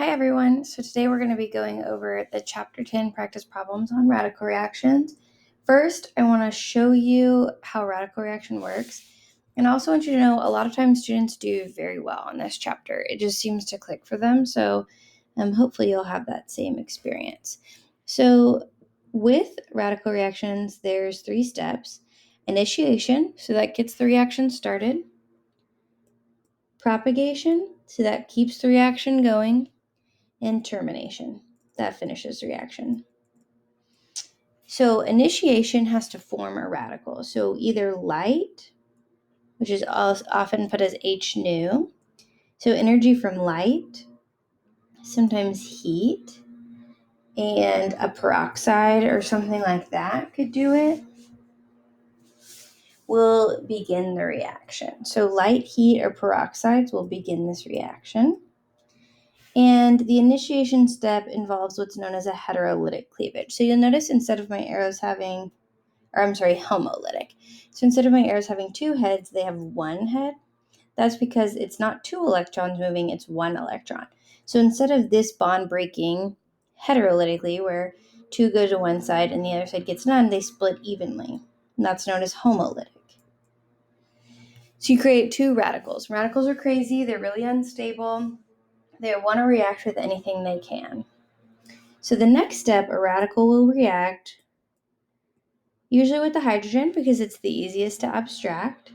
Hi everyone, so today we're going to be going over the Chapter 10 practice problems on radical reactions. First, I want to show you how radical reaction works, and I also want you to know a lot of times students do very well in this chapter. It just seems to click for them, so hopefully you'll have that same experience. So with radical reactions, there's 3 steps. Initiation, so that gets the reaction started. Propagation, so that keeps the reaction going. And termination. That finishes the reaction. So initiation has to form a radical. So either light, which is often put as H nu. So energy from light, sometimes heat, and a peroxide or something like that could do it, will begin the reaction. So light, heat, or peroxides will begin this reaction. And the initiation step involves what's known as a heterolytic cleavage. So you'll notice instead of my arrows having, homolytic. So instead of my arrows having 2 heads, they have 1 head. That's because it's not 2 electrons moving, it's 1 electron. So instead of this bond breaking heterolytically, where 2 go to one side and the other side gets none, they split evenly. And that's known as homolytic. So you create 2 radicals. Radicals are crazy, they're really unstable. They want to react with anything they can. So the next step, a radical will react usually with the hydrogen because it's the easiest to abstract.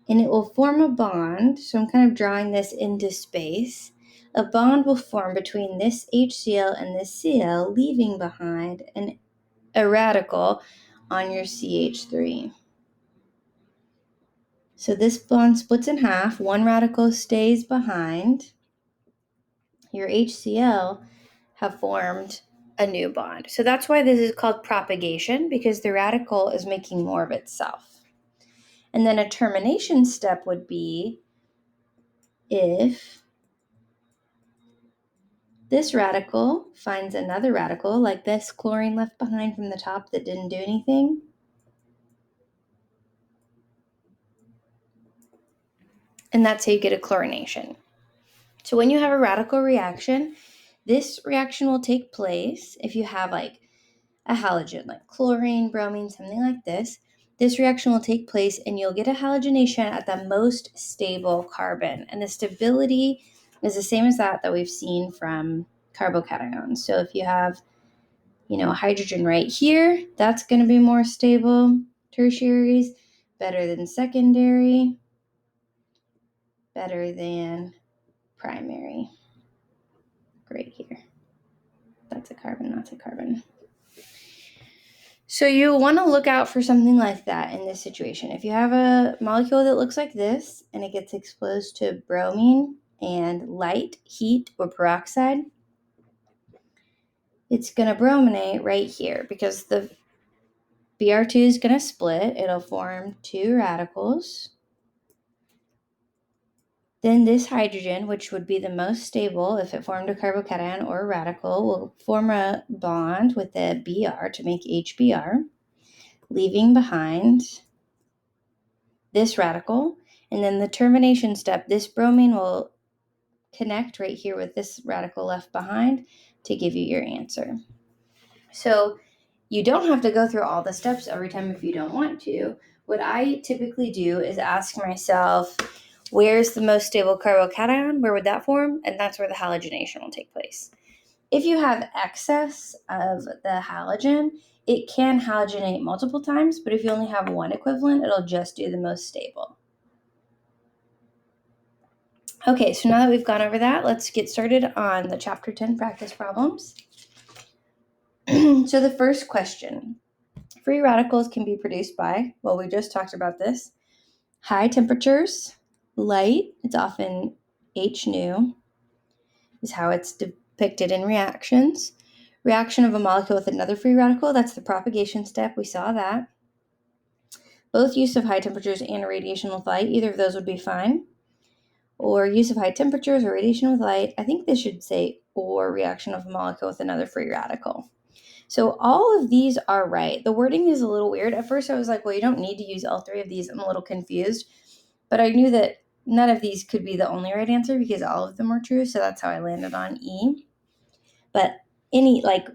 And it will form a bond. So I'm kind of drawing this into space. A bond will form between this HCl and this Cl, leaving behind a radical on your CH3. So this bond splits in half. 1 radical stays behind. Your HCl have formed a new bond. So that's why this is called propagation, because the radical is making more of itself. And then a termination step would be if this radical finds another radical, like this chlorine left behind from the top that didn't do anything. And that's how you get a chlorination. So when you have a radical reaction, this reaction will take place if you have like a halogen, like chlorine, bromine, something like this. This reaction will take place and you'll get a halogenation at the most stable carbon. And the stability is the same as that we've seen from carbocations. So if you have, hydrogen right here, that's going to be more stable. Tertiaries, better than secondary, better than primary. Right here. That's a carbon, that's a carbon. So you want to look out for something like that in this situation. If you have a molecule that looks like this and it gets exposed to bromine and light, heat, or peroxide, it's going to brominate right here because the Br2 is going to split. It'll form 2 radicals. Then this hydrogen, which would be the most stable if it formed a carbocation or a radical, will form a bond with the Br to make HBr, leaving behind this radical. And then the termination step, this bromine will connect right here with this radical left behind to give you your answer. So you don't have to go through all the steps every time if you don't want to. What I typically do is ask myself, where's the most stable carbocation? Where would that form? And that's where the halogenation will take place. If you have excess of the halogen, it can halogenate multiple times, but if you only have one equivalent, it'll just do the most stable. Okay, so now that we've gone over that, let's get started on the Chapter 10 practice problems. So the first question, free radicals can be produced by, well, we just talked about this, high temperatures, light, it's often H nu, is how it's depicted in reactions. Reaction of a molecule with another free radical, that's the propagation step, we saw that. Both use of high temperatures and irradiation with light, either of those would be fine. Or use of high temperatures or radiation with light. I think this should say or reaction of a molecule with another free radical. So all of these are right. The wording is a little weird. At first I was like, well, you don't need to use all 3 of these. I'm a little confused. But I knew that none of these could be the only right answer because all of them are true, so that's how I landed on E. But any, like,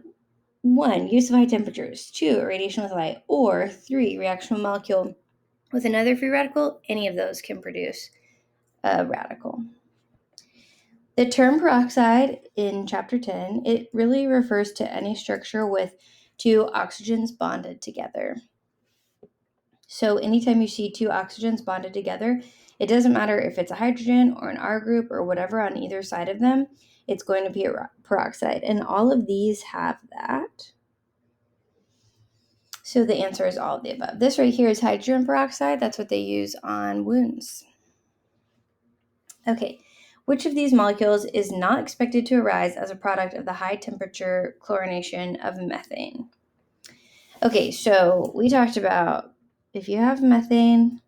1, use of high temperatures, 2, irradiation with light, or 3, reaction of a molecule with another free radical, any of those can produce a radical. The term peroxide in chapter 10, it really refers to any structure with 2 oxygens bonded together. So anytime you see 2 oxygens bonded together, it doesn't matter if it's a hydrogen or an R group or whatever on either side of them, it's going to be a peroxide. And all of these have that. So the answer is all of the above. This right here is hydrogen peroxide. That's what they use on wounds. Okay, which of these molecules is not expected to arise as a product of the high temperature chlorination of methane? Okay, so we talked about if you have methane,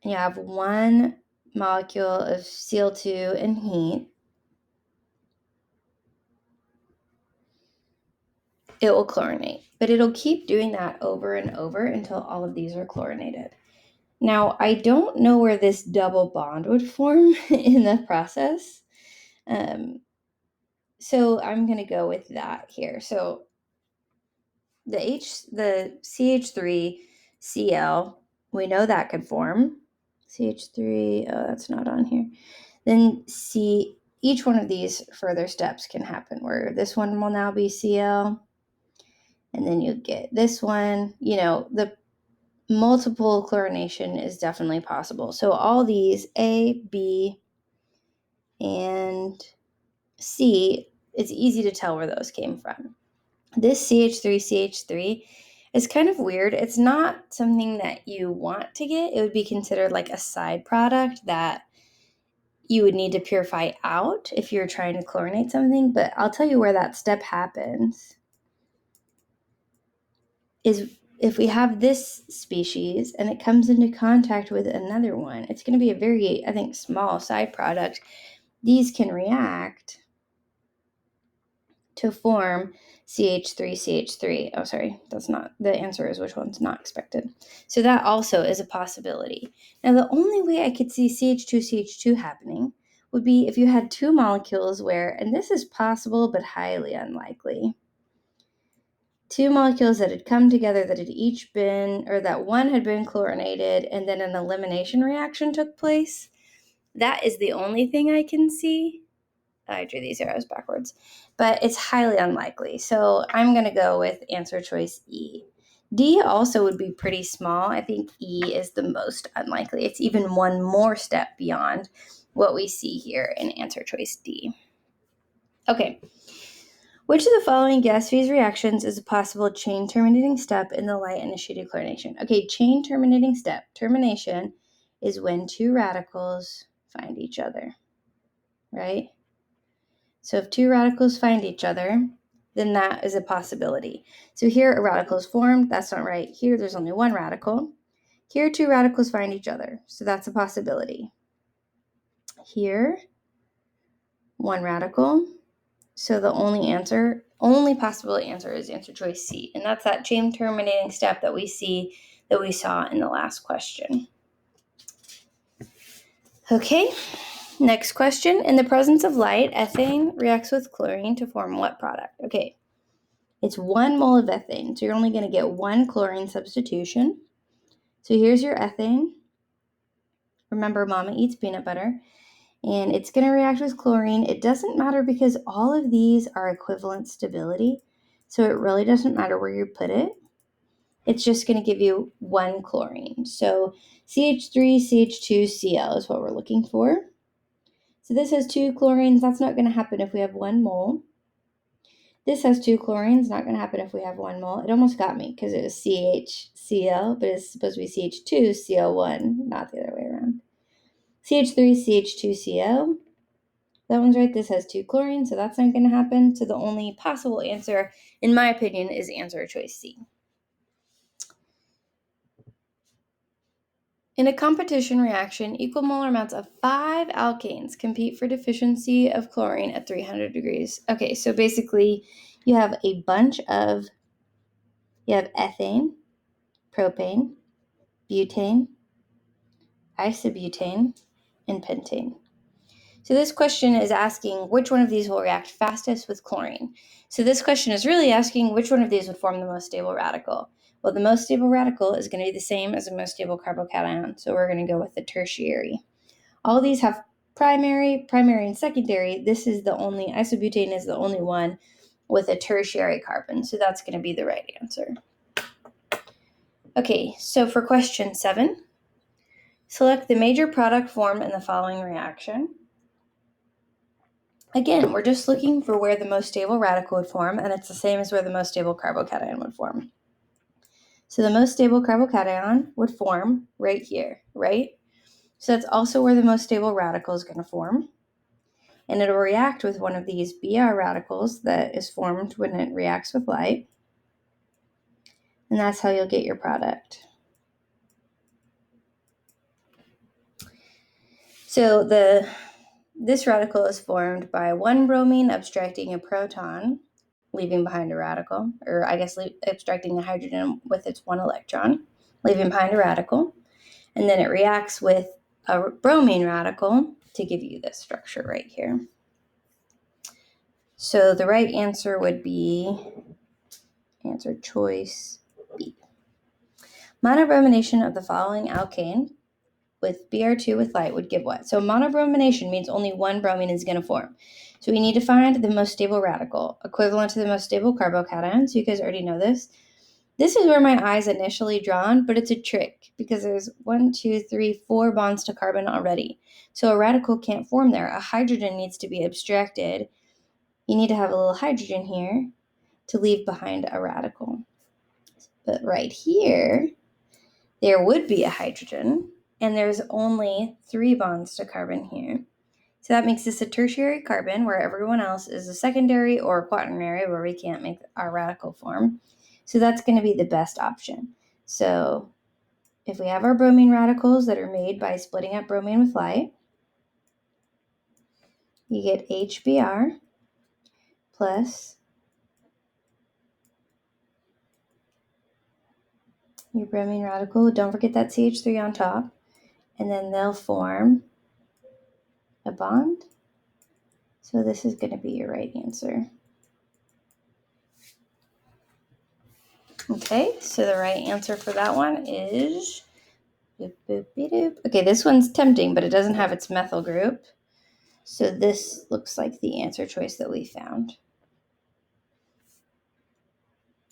you have 1 molecule of Cl2 and heat, it will chlorinate. But it'll keep doing that over and over until all of these are chlorinated. Now, I don't know where this double bond would form in the process. So I'm going to go with that here. So the CH3Cl, we know that could form. CH3, oh, that's not on here. Then each one of these further steps can happen where this one will now be Cl, and then you get this one. The multiple chlorination is definitely possible. So all these A, B, and C, it's easy to tell where those came from. This CH3 is kind of weird. It's not something that you want to get. It would be considered like a side product that you would need to purify out if you're trying to chlorinate something. But I'll tell you where that step happens is if we have this species and it comes into contact with another one, it's going to be a very, I think, small side product. These can react to form CH3. Oh, sorry, that's not, the answer is which one's not expected. So that also is a possibility. Now, the only way I could see CH2 happening would be if you had 2 molecules where, and this is possible but highly unlikely, 2 molecules that had come together that had each been, or that one had been chlorinated and then an elimination reaction took place. That is the only thing I can see. I drew these arrows backwards, but it's highly unlikely. So I'm going to go with answer choice E. D also would be pretty small. I think E is the most unlikely. It's even one more step beyond what we see here in answer choice D. Okay. Which of the following gas phase reactions is a possible chain terminating step in the light-initiated chlorination? Okay, chain terminating step. Termination is when 2 radicals find each other, right? So if 2 radicals find each other, then that is a possibility. So here a radical is formed. That's not right. Here there's only 1 radical. Here 2 radicals find each other. So that's a possibility. Here, 1 radical. So the only possible answer is answer choice C. And that's that chain terminating step that we saw in the last question. Okay, next question. In the presence of light, ethane reacts with chlorine to form what product? Okay, it's 1 mole of ethane. So you're only going to get 1 chlorine substitution. So here's your ethane. Remember, Mama eats peanut butter. And it's going to react with chlorine. It doesn't matter because all of these are equivalent stability. So it really doesn't matter where you put it. It's just going to give you 1 chlorine. So CH3CH2Cl is what we're looking for. So this has 2 chlorines. That's not going to happen if we have 1 mole. This has 2 chlorines. Not going to happen if we have 1 mole. It almost got me because it was CHCl, but it's supposed to be CH2Cl1, not the other way around. CH3CH2Cl. That one's right. This has 2 chlorines, so that's not going to happen. So the only possible answer, in my opinion, is answer choice C. In a competition reaction, equal molar amounts of 5 alkanes compete for deficiency of chlorine at 300 degrees. Okay, so basically you have ethane, propane, butane, isobutane, and pentane. So this question is asking which one of these will react fastest with chlorine. So this question is really asking which one of these would form the most stable radical. Well, the most stable radical is going to be the same as the most stable carbocation, so we're going to go with the tertiary. All of these have primary, and secondary. This is the only, isobutane is the only one with a tertiary carbon, so that's going to be the right answer. Okay, so for question 7, select the major product formed in the following reaction. Again, we're just looking for where the most stable radical would form, and it's the same as where the most stable carbocation would form. So the most stable carbocation would form right here, right? So that's also where the most stable radical is going to form. And it'll react with one of these Br radicals that is formed when it reacts with light. And that's how you'll get your product. So this radical is formed by one bromine abstracting a proton, leaving behind a radical, or I guess abstracting a hydrogen with its one electron, leaving behind a radical. And then it reacts with a bromine radical to give you this structure right here. So the right answer would be answer choice B. Monobromination of the following alkane with Br2 with light would give what? So monobromination means only one bromine is going to form. So we need to find the most stable radical, equivalent to the most stable carbocation. So you guys already know this. This is where my eye's initially drawn, but it's a trick because there's 1, 2, 3, 4 bonds to carbon already. So a radical can't form there. A hydrogen needs to be abstracted. You need to have a little hydrogen here to leave behind a radical. But right here, there would be a hydrogen, and there's only 3 bonds to carbon here. So that makes this a tertiary carbon, where everyone else is a secondary or quaternary, where we can't make our radical form. So that's going to be the best option. So if we have our bromine radicals that are made by splitting up bromine with light, you get HBr plus your bromine radical. Don't forget that CH3 on top. And then they'll form a bond. So this is going to be your right answer. Okay, so the right answer for that one is... Okay, this one's tempting, but it doesn't have its methyl group. So this looks like the answer choice that we found.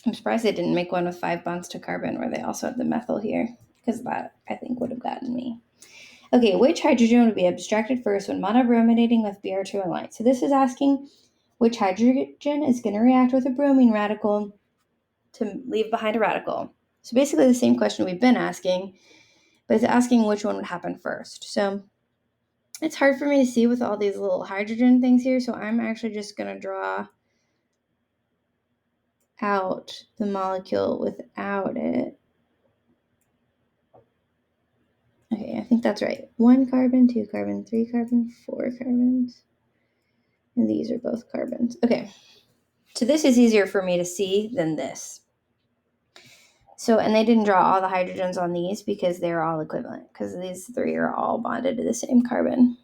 I'm surprised they didn't make one with 5 bonds to carbon where they also have the methyl here, because that, I think, would have gotten me. Okay, which hydrogen would be abstracted first when monobrominating with Br2 and light? So this is asking which hydrogen is going to react with a bromine radical to leave behind a radical. So basically the same question we've been asking, but it's asking which one would happen first. So it's hard for me to see with all these little hydrogen things here, so I'm actually just going to draw out the molecule without it. Okay, I think that's right. 1 carbon, 2 carbon, 3 carbon, 4 carbons. And these are both carbons. Okay, so this is easier for me to see than this. So, and they didn't draw all the hydrogens on these because they're all equivalent, because these 3 are all bonded to the same carbon.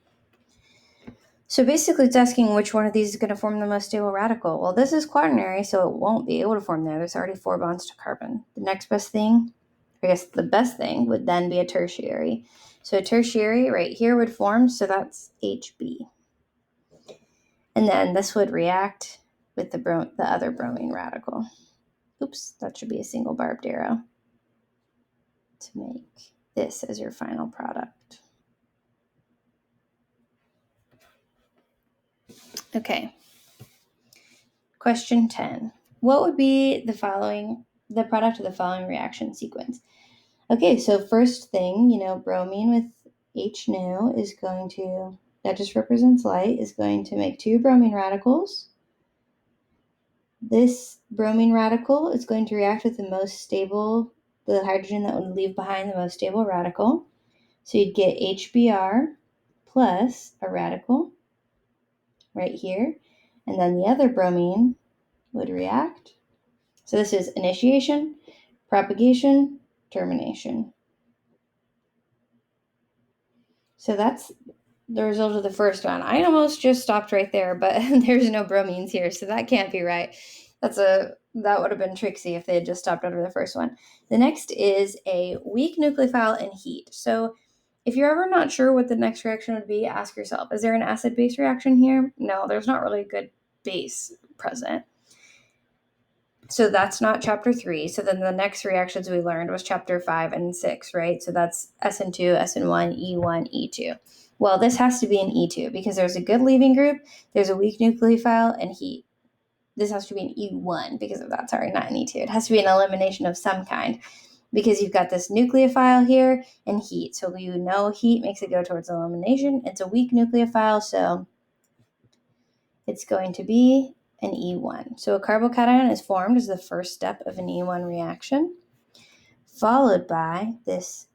So basically it's asking which one of these is going to form the most stable radical. Well, this is quaternary, so it won't be able to form there. There's already 4 bonds to carbon. The next best thing, I guess the best thing, would then be a tertiary. So a tertiary right here would form, so that's HB. And then this would react with the other bromine radical. Oops, that should be a single barbed arrow to make this as your final product. Okay. Question 10. What would be the product of the following reaction sequence? Okay, so first thing, bromine with H nu is going to, that just represents light, is going to make 2 bromine radicals. This bromine radical is going to react with the hydrogen that would leave behind the most stable radical. So you'd get HBr plus a radical right here. And then the other bromine would react. So this is initiation, propagation, termination. So that's the result of the first one. I almost just stopped right there, but there's no bromines here, so that can't be right. That would have been tricksy if they had just stopped over the first one. The next is a weak nucleophile and heat. So if you're ever not sure what the next reaction would be, ask yourself, is there an acid-base reaction here? No, there's not really a good base present. So that's not chapter 3. So then the next reactions we learned was chapter 5 and 6, right? So that's SN2, SN1, E1, E2. Well, this has to be an E2 because there's a good leaving group, there's a weak nucleophile, and heat. This has to be an E1 because of that. Sorry, not an E2. It has to be an elimination of some kind because you've got this nucleophile here and heat. So you know heat makes it go towards elimination. It's a weak nucleophile, so it's going to be an E1. So a carbocation is formed as the first step of an E1 reaction, followed by this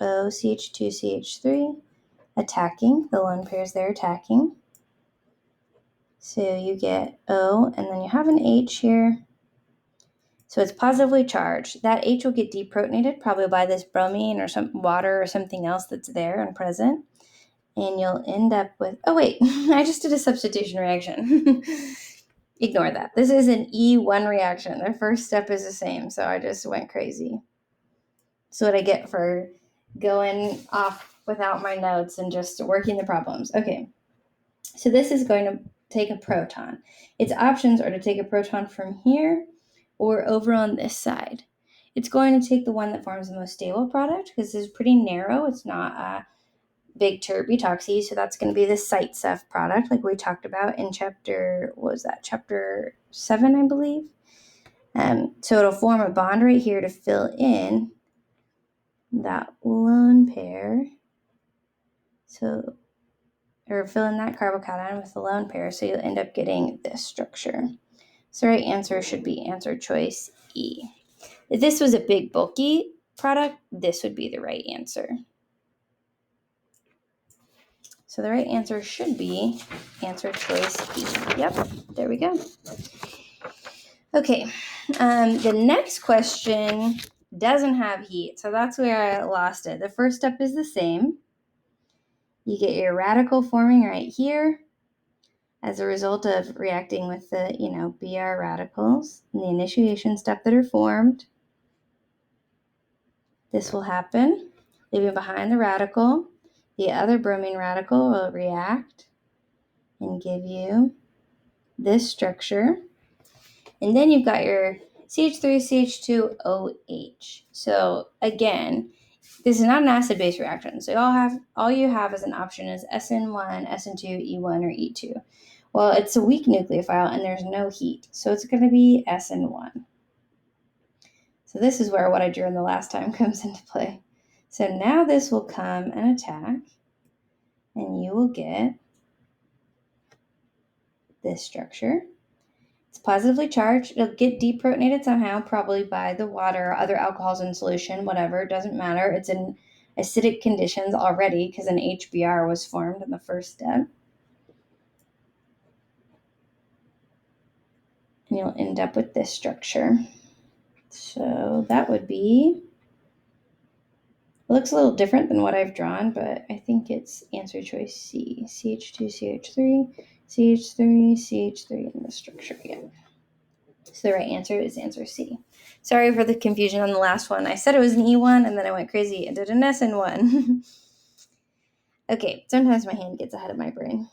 OCH2CH3 attacking, the lone pairs there attacking. So you get O, and then you have an H here. So it's positively charged. That H will get deprotonated probably by this bromine or some water or something else that's there and present. And you'll end up with, oh wait, I just did a substitution reaction. Ignore that. This is an E1 reaction. Their first step is the same, so I just went crazy. So what I get for going off without my notes and just working the problems. Okay, so this is going to take a proton. Its options are to take a proton from here or over on this side. It's going to take the one that forms the most stable product because this is pretty narrow. It's not a big terbietoxy, so that's going to be the site-Ceph product like we talked about in chapter 7, I believe. So it'll form a bond right here to fill in that lone pair. Or fill in that carbocation with the lone pair, so you'll end up getting this structure. So the right answer should be answer choice E. If this was a big bulky product, this would be the right answer. So the right answer should be answer choice E. Yep, there we go. Okay, the next question doesn't have heat, so that's where I lost it. The first step is the same. You get your radical forming right here as a result of reacting with the, Br radicals in the initiation step that are formed. This will happen, leaving behind the radical. The other bromine radical will react and give you this structure. And then you've got your CH3CH2OH. So again, this is not an acid-base reaction. So all you have as an option is SN1, SN2, E1, or E2. Well, it's a weak nucleophile and there's no heat. So it's going to be SN1. So this is where what I drew in the last time comes into play. So now this will come and attack, and you will get this structure. It's positively charged. It'll get deprotonated somehow, probably by the water or other alcohols in solution, whatever. It doesn't matter. It's in acidic conditions already because an HBr was formed in the first step. And you'll end up with this structure. So that would be, it looks a little different than what I've drawn, but I think it's answer choice C. CH2CH3, CH3, CH3 in the structure again. So the right answer is answer C. Sorry for the confusion on the last one. I said it was an E1 and then I went crazy and did an SN1. Okay, sometimes my hand gets ahead of my brain.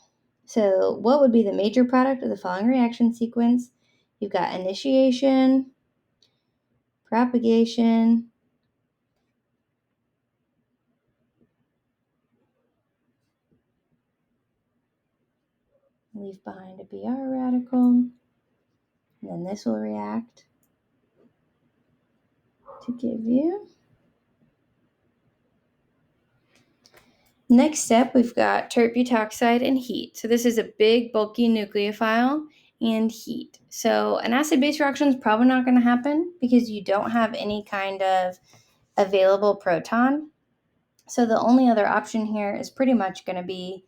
So what would be the major product of the following reaction sequence? You've got initiation, propagation, leave behind a Br radical, and then this will react to give you. Next step, we've got tert butoxide and heat. So this is a big, bulky nucleophile and heat. So an acid-base reaction is probably not going to happen because you don't have any kind of available proton. So the only other option here is pretty much going to be,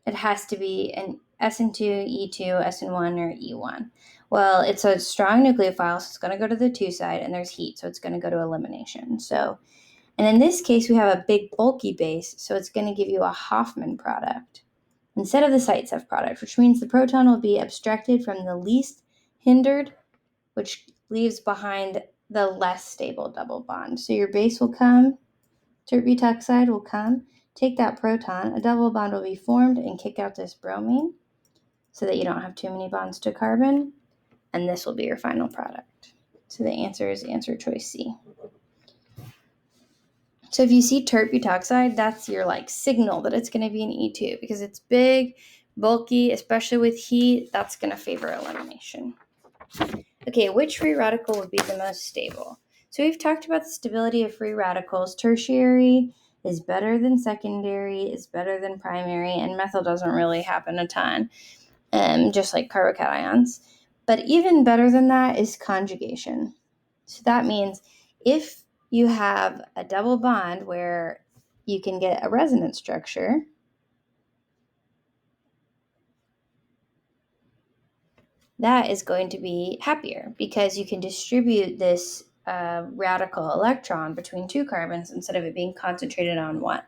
it has to be an SN2, E2, SN1, or E1. Well, it's a strong nucleophile, so it's going to go to the 2 side, and there's heat, so it's going to go to elimination. So And in this case, we have a big bulky base, so it's going to give you a Hofmann product instead of the Zaitsev product, which means the proton will be abstracted from the least hindered, which leaves behind the less stable double bond. So your base will come, tert-butoxide will come, take that proton, a double bond will be formed and kick out this bromine so that you don't have too many bonds to carbon, and this will be your final product. So the answer is answer choice C. So if you see tert-butoxide, that's your signal that it's going to be an E2 because it's big, bulky, especially with heat. That's going to favor elimination. Okay, which free radical would be the most stable? So we've talked about the stability of free radicals. Tertiary is better than secondary, is better than primary, and methyl doesn't really happen a ton, just like carbocations. But even better than that is conjugation. So that means if you have a double bond where you can get a resonance structure, that is going to be happier because you can distribute this radical electron between two carbons instead of it being concentrated on one.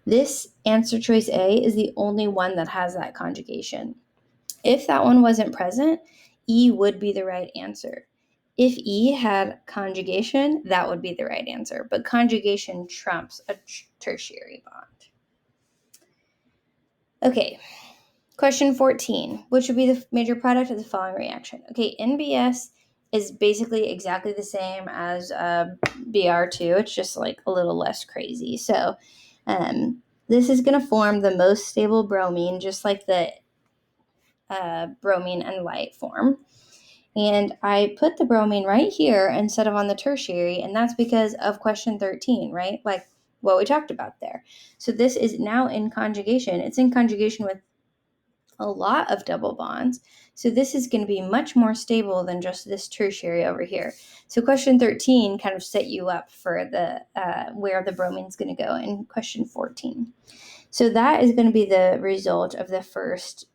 This answer choice A is the only one that has that conjugation. If that one wasn't present, E would be the right answer. If E had conjugation, that would be the right answer, but conjugation trumps a tertiary bond. Okay, question 14, which would be the major product of the following reaction? Okay, NBS is basically exactly the same as Br2. It's just a little less crazy. So this is going to form the most stable bromine, just like the bromine and light form. And I put the bromine right here instead of on the tertiary, and that's because of question 13, right? Like what we talked about there. So this is now in conjugation. It's in conjugation with a lot of double bonds. So this is going to be much more stable than just this tertiary over here. So question 13 kind of set you up for the where the bromine is going to go in question 14. So that is going to be the result of the first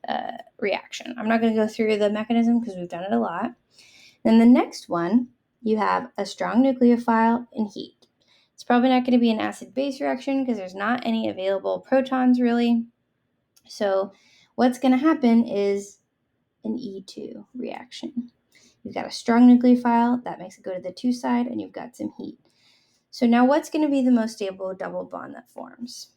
reaction. I'm not going to go through the mechanism because we've done it a lot. Then the next one, you have a strong nucleophile and heat. It's probably not going to be an acid-base reaction because there's not any available protons really. So what's going to happen is an E2 reaction. You've got a strong nucleophile, that makes it go to the 2 side, and you've got some heat. So now what's going to be the most stable double bond that forms?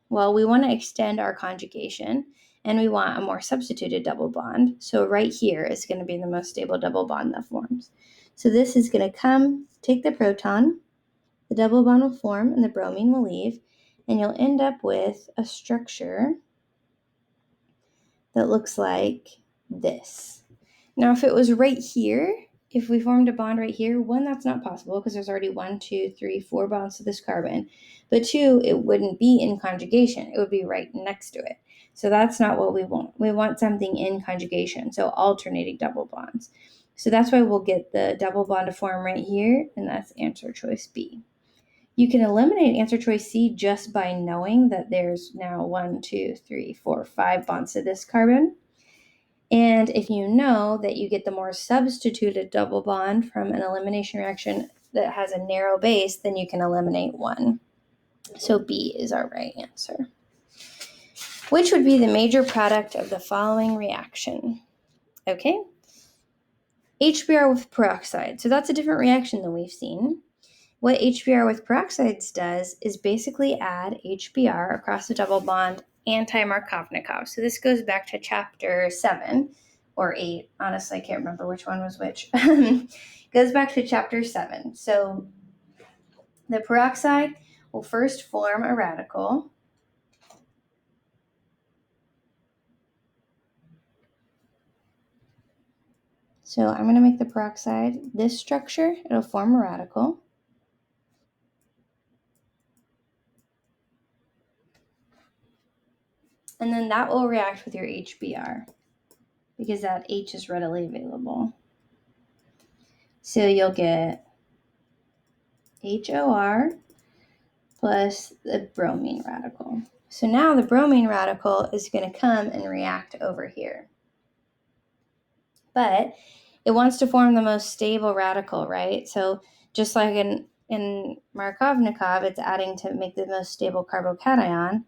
Well, we want to extend our conjugation, and we want a more substituted double bond. So right here is going to be the most stable double bond that forms. So this is going to come, take the proton, the double bond will form, and the bromine will leave, and you'll end up with a structure that looks like this. Now, if it was right here, if we formed a bond right here, one, that's not possible because there's already 1, 2, 3, 4 bonds to this carbon. But 2, it wouldn't be in conjugation. It would be right next to it. So that's not what we want. We want something in conjugation, so alternating double bonds. So that's why we'll get the double bond to form right here, and that's answer choice B. You can eliminate answer choice C just by knowing that there's now 1, 2, 3, 4, 5 bonds to this carbon. And if you know that you get the more substituted double bond from an elimination reaction that has a narrow base, then you can eliminate one. So B is our right answer. Which would be the major product of the following reaction? Okay. HBr with peroxide. So that's a different reaction than we've seen. What HBr with peroxides does is basically add HBr across the double bond anti-Markovnikov. So this goes back to chapter 7 or 8. Honestly, I can't remember which one was which. Goes back to chapter 7. So the peroxide will first form a radical. So I'm going to make the peroxide this structure. It'll form a radical. And then that will react with your HBr because that H is readily available. So you'll get HOR plus the bromine radical. So now the bromine radical is going to come and react over here. But it wants to form the most stable radical, right? So just like in in Markovnikov, it's adding to make the most stable carbocation.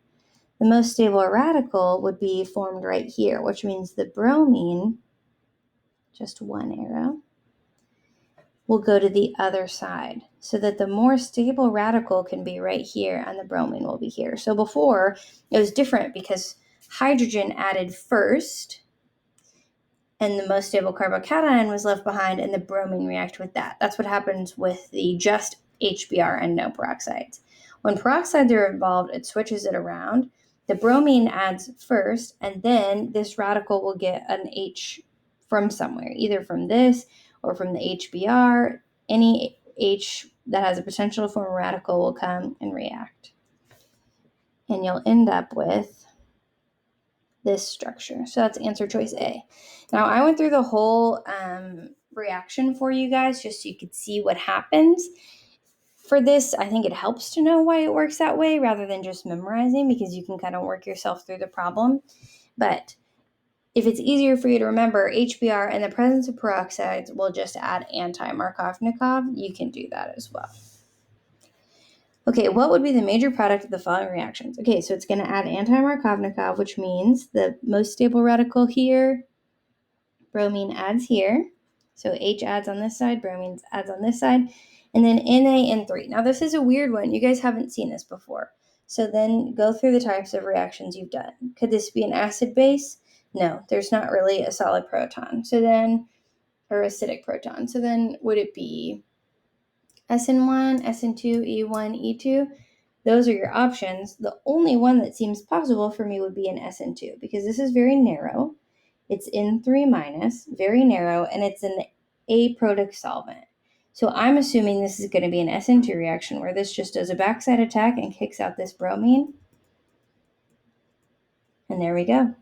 The most stable radical would be formed right here, which means the bromine, just one arrow, will go to the other side so that the more stable radical can be right here and the bromine will be here. So before, it was different because hydrogen added first and the most stable carbocation was left behind and the bromine reacted with that. That's what happens with the just HBr and no peroxides. When peroxides are involved, it switches it around. The bromine adds first, and then this radical will get an H from somewhere, either from this or from the HBr. Any H that has a potential to form a radical will come and react. And you'll end up with this structure. So that's answer choice A. Now, I went through the whole reaction for you guys just so you could see what happens. For this, I think it helps to know why it works that way rather than just memorizing, because you can kind of work yourself through the problem. But if it's easier for you to remember, HBr in the presence of peroxides will just add anti-Markovnikov. You can do that as well. Okay, what would be the major product of the following reactions? Okay, so it's going to add anti-Markovnikov, which means the most stable radical here, bromine adds here. So H adds on this side, bromine adds on this side. And then NaN3. Now, this is a weird one. You guys haven't seen this before. So then go through the types of reactions you've done. Could this be an acid base? No, there's not really a solid proton. So then, or acidic proton. So then would it be SN1, SN2, E1, E2? Those are your options. The only one that seems possible for me would be an SN2 because this is very narrow. It's N3-, very narrow, and it's an aprotic solvent. So I'm assuming this is going to be an SN2 reaction where this just does a backside attack and kicks out this bromine. And there we go.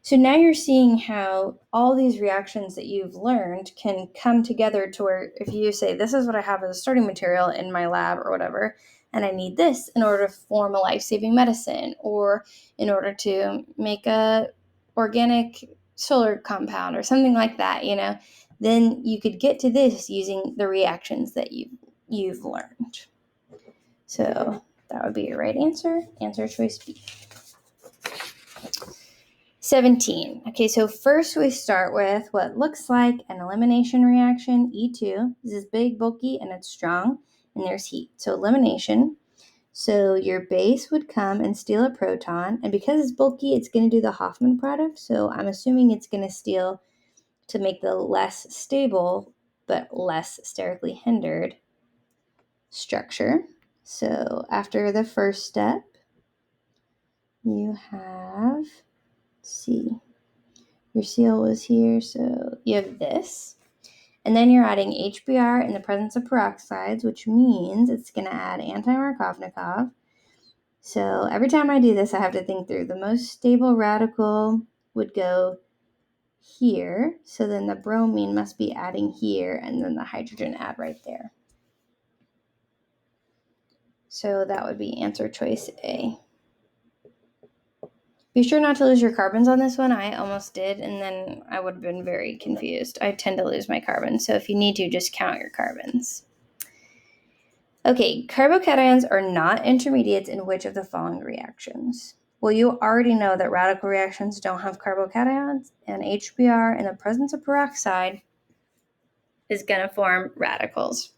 So now you're seeing how all these reactions that you've learned can come together to where if you say, this is what I have as a starting material in my lab or whatever, and I need this in order to form a life-saving medicine or in order to make a organic solar compound or something like that, then you could get to this using the reactions that you've learned. So that would be your right answer. Answer choice B. 17. Okay, so first we start with what looks like an elimination reaction, E2. This is big, bulky, and it's strong, and there's heat. So elimination. So your base would come and steal a proton, and because it's bulky, it's going to do the Hofmann product. So I'm assuming it's going to steal to make the less stable, but less sterically hindered structure. So after the first step, you have, let's see, your seal was here, so you have this. And then you're adding HBr in the presence of peroxides, which means it's going to add anti-Markovnikov. So every time I do this, I have to think through. The most stable radical would go here. So then the bromine must be adding here, and then the hydrogen add right there. So that would be answer choice A. Be sure not to lose your carbons on this one. I almost did, and then I would have been very confused. I tend to lose my carbons, so if you need to, just count your carbons. Okay, carbocations are not intermediates in which of the following reactions? Well, you already know that radical reactions don't have carbocations, and HBr in the presence of peroxide is going to form radicals.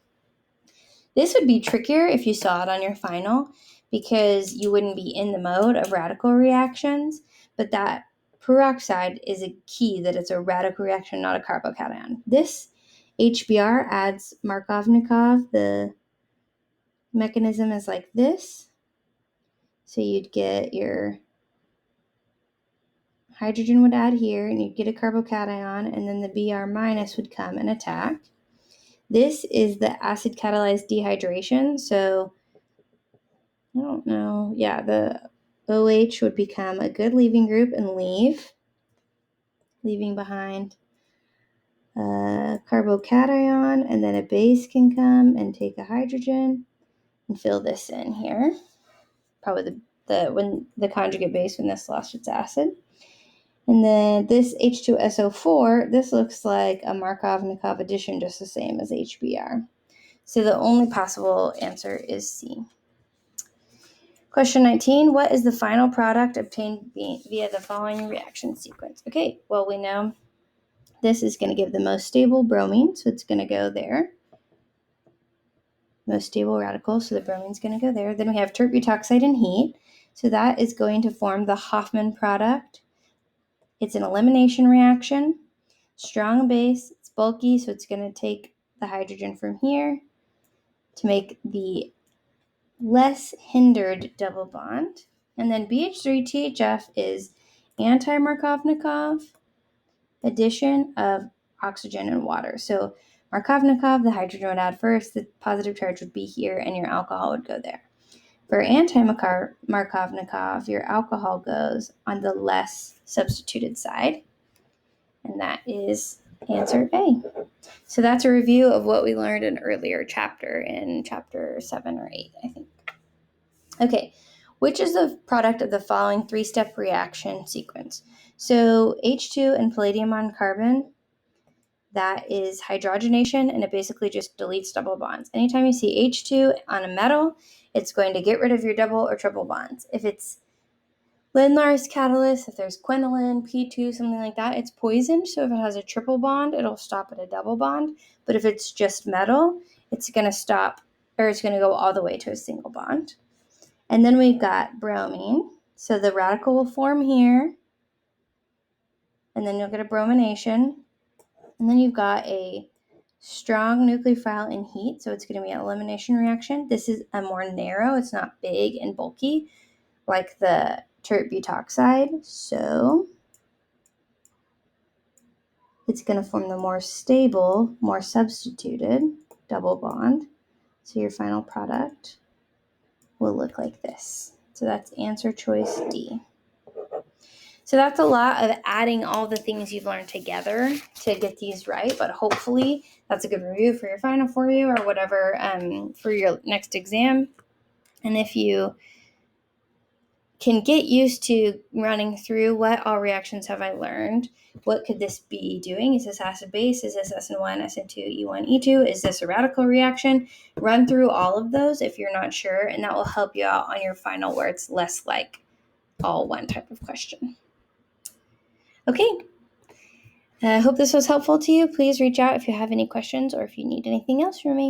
This would be trickier if you saw it on your final because you wouldn't be in the mode of radical reactions, but that peroxide is a key that it's a radical reaction, not a carbocation. This HBr adds Markovnikov. The mechanism is like this. So you'd get your hydrogen would add here, and you'd get a carbocation, and then the Br- would come and attack. This is the acid catalyzed dehydration. So I don't know. Yeah, the OH would become a good leaving group and leaving behind a carbocation, and then a base can come and take a hydrogen and fill this in here. Probably when the conjugate base when this lost its acid. And then this H2SO4, this looks like a Markovnikov addition, just the same as HBr. So the only possible answer is C. Question 19, what is the final product obtained via the following reaction sequence? Okay, well, we know this is going to give the most stable bromine, so it's going to go there. Most stable radical, so the bromine's going to go there. Then we have tert butoxide and heat, so that is going to form the Hoffman product. It's an elimination reaction, strong base, it's bulky, so it's going to take the hydrogen from here to make the less hindered double bond. And then BH3THF is anti-Markovnikov addition of oxygen and water. So Markovnikov, the hydrogen would add first, the positive charge would be here, and your alcohol would go there. For anti-Markovnikov, your alcohol goes on the less substituted side, and that is answer A. So that's a review of what we learned in an earlier chapter, in chapter 7 or 8, I think. Okay, which is the product of the following three-step reaction sequence? So H2 and palladium on carbon, that is hydrogenation, and it basically just deletes double bonds. Anytime you see H2 on a metal, it's going to get rid of your double or triple bonds. If it's Lindlar's catalyst, if there's quinoline, P2, something like that, it's poisoned. So if it has a triple bond, it'll stop at a double bond. But if it's just metal, it's going to stop, or it's going to go all the way to a single bond. And then we've got bromine. So the radical will form here, and then you'll get a bromination. And then you've got a strong nucleophile in heat, so it's going to be an elimination reaction. This is a more narrow, it's not big and bulky like the tert butoxide, so it's going to form the more stable, more substituted double bond. So your final product will look like this. So that's answer choice D. So that's a lot of adding all the things you've learned together to get these right, but hopefully that's a good review for your final for you or whatever for your next exam. And if you can get used to running through what all reactions have I learned, what could this be doing? Is this acid base? Is this SN1, SN2, E1, E2? Is this a radical reaction? Run through all of those if you're not sure, and that will help you out on your final where it's less like all one type of question. Okay. I hope this was helpful to you. Please reach out if you have any questions or if you need anything else from me.